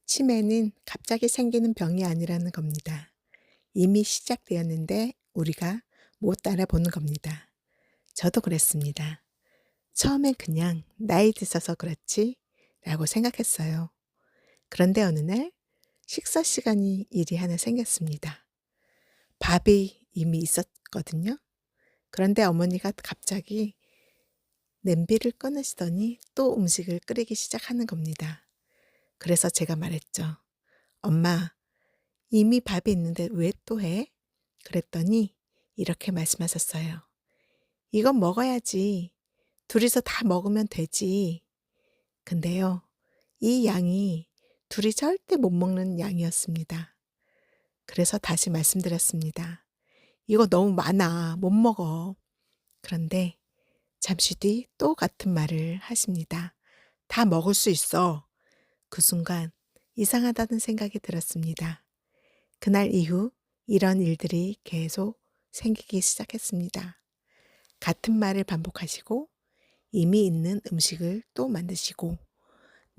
치매는 갑자기 생기는 병이 아니라는 겁니다. 이미 시작되었는데 우리가 못 따라보는 겁니다. 저도 그랬습니다. 처음엔 그냥 나이 드셔서 그렇지 라고 생각했어요. 그런데 어느 날 식사 시간이 일이 하나 생겼습니다. 밥이 이미 있었거든요. 그런데 어머니가 갑자기 냄비를 꺼내시더니 또 음식을 끓이기 시작하는 겁니다. 그래서 제가 말했죠. 엄마, 이미 밥이 있는데 왜 또 해? 그랬더니 이렇게 말씀하셨어요. 이건 먹어야지. 둘이서 다 먹으면 되지. 근데요, 이 양이 둘이 절대 못 먹는 양이었습니다. 그래서 다시 말씀드렸습니다. 이거 너무 많아. 못 먹어. 그런데 잠시 뒤 또 같은 말을 하십니다. 다 먹을 수 있어. 그 순간 이상하다는 생각이 들었습니다. 그날 이후 이런 일들이 계속 생기기 시작했습니다. 같은 말을 반복하시고 이미 있는 음식을 또 만드시고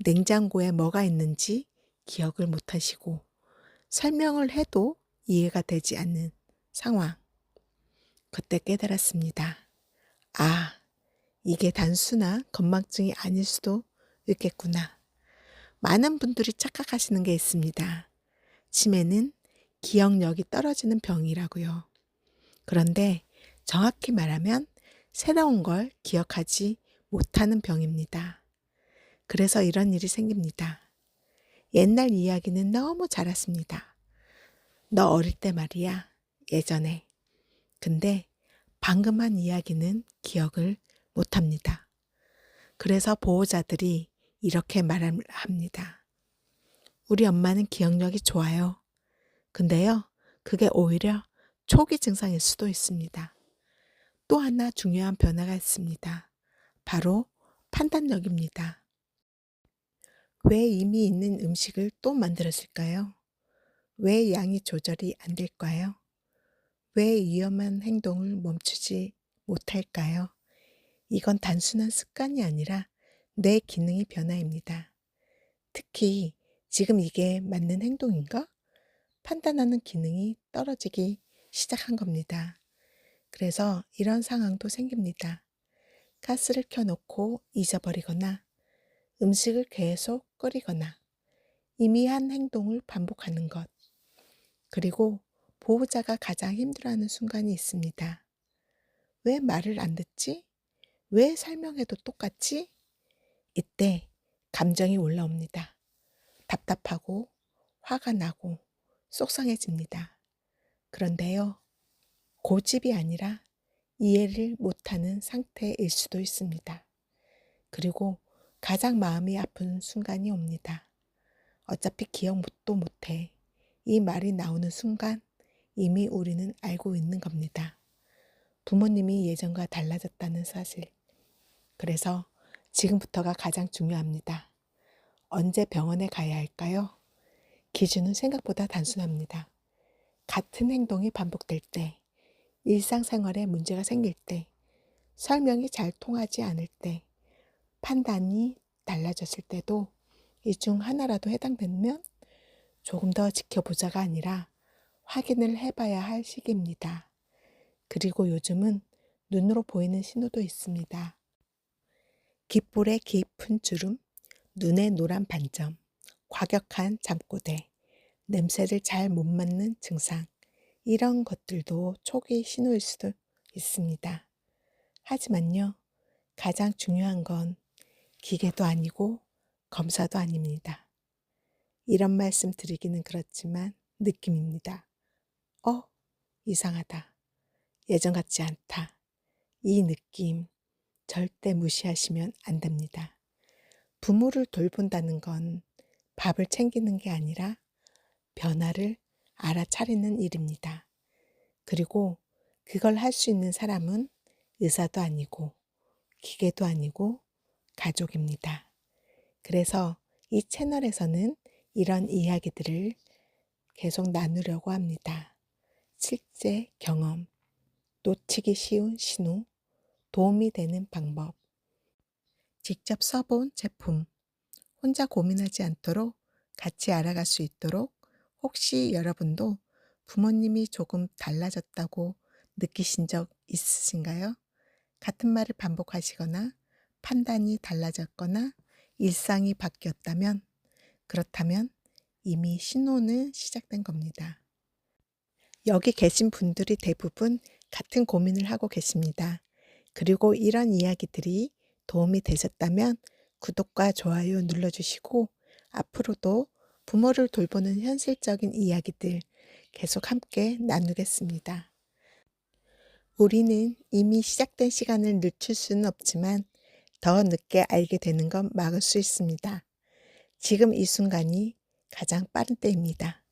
냉장고에 뭐가 있는지 기억을 못 하시고 설명을 해도 이해가 되지 않는 상황. 그때 깨달았습니다. 아, 이게 단순한 건망증이 아닐 수도 있겠구나. 많은 분들이 착각하시는 게 있습니다. 치매는 기억력이 떨어지는 병이라고요. 그런데 정확히 말하면 새로운 걸 기억하지 못하는 병입니다. 그래서 이런 일이 생깁니다. 옛날 이야기는 너무 잘 알았습니다. 너 어릴 때 말이야. 예전에. 근데 방금 한 이야기는 기억을 못합니다. 그래서 보호자들이 이렇게 말합니다. 우리 엄마는 기억력이 좋아요. 근데요, 그게 오히려 초기 증상일 수도 있습니다. 또 하나 중요한 변화가 있습니다. 바로 판단력입니다. 왜 이미 있는 음식을 또 만들었을까요? 왜 양이 조절이 안 될까요? 왜 위험한 행동을 멈추지 못할까요? 이건 단순한 습관이 아니라 내 기능의 변화입니다. 특히 지금 이게 맞는 행동인가? 판단하는 기능이 떨어지기 시작한 겁니다. 그래서 이런 상황도 생깁니다. 가스를 켜놓고 잊어버리거나 음식을 계속 끓이거나 이미 한 행동을 반복하는 것. 그리고 보호자가 가장 힘들어하는 순간이 있습니다. 왜 말을 안 듣지? 왜 설명해도 똑같지? 이때 감정이 올라옵니다. 답답하고 화가 나고 속상해집니다. 그런데요, 고집이 아니라 이해를 못하는 상태일 수도 있습니다. 그리고 가장 마음이 아픈 순간이 옵니다. 어차피 기억도 못해. 이 말이 나오는 순간 이미 우리는 알고 있는 겁니다. 부모님이 예전과 달라졌다는 사실. 그래서 지금부터가 가장 중요합니다. 언제 병원에 가야 할까요? 기준은 생각보다 단순합니다. 같은 행동이 반복될 때, 일상생활에 문제가 생길 때, 설명이 잘 통하지 않을 때, 판단이 달라졌을 때도 이 중 하나라도 해당되면 조금 더 지켜보자가 아니라 확인을 해봐야 할 시기입니다. 그리고 요즘은 눈으로 보이는 신호도 있습니다. 귓볼에 깊은 주름, 눈에 노란 반점, 과격한 잠꼬대, 냄새를 잘 못 맡는 증상, 이런 것들도 초기 신호일 수도 있습니다. 하지만요, 가장 중요한 건 기계도 아니고 검사도 아닙니다. 이런 말씀 드리기는 그렇지만 느낌입니다. 이상하다. 예전 같지 않다. 이 느낌 절대 무시하시면 안 됩니다. 부모를 돌본다는 건 밥을 챙기는 게 아니라 변화를 알아차리는 일입니다. 그리고 그걸 할 수 있는 사람은 의사도 아니고 기계도 아니고 가족입니다. 그래서 이 채널에서는 이런 이야기들을 계속 나누려고 합니다. 실제 경험, 놓치기 쉬운 신호, 도움이 되는 방법, 직접 써본 제품, 혼자 고민하지 않도록 같이 알아갈 수 있도록 혹시 여러분도 부모님이 조금 달라졌다고 느끼신 적 있으신가요? 같은 말을 반복하시거나 판단이 달라졌거나 일상이 바뀌었다면 그렇다면 이미 신호는 시작된 겁니다. 여기 계신 분들이 대부분 같은 고민을 하고 계십니다. 그리고 이런 이야기들이 도움이 되셨다면 구독과 좋아요 눌러주시고 앞으로도 부모를 돌보는 현실적인 이야기들 계속 함께 나누겠습니다. 우리는 이미 시작된 시간을 늦출 수는 없지만 더 늦게 알게 되는 건 막을 수 있습니다. 지금 이 순간이 가장 빠른 때입니다.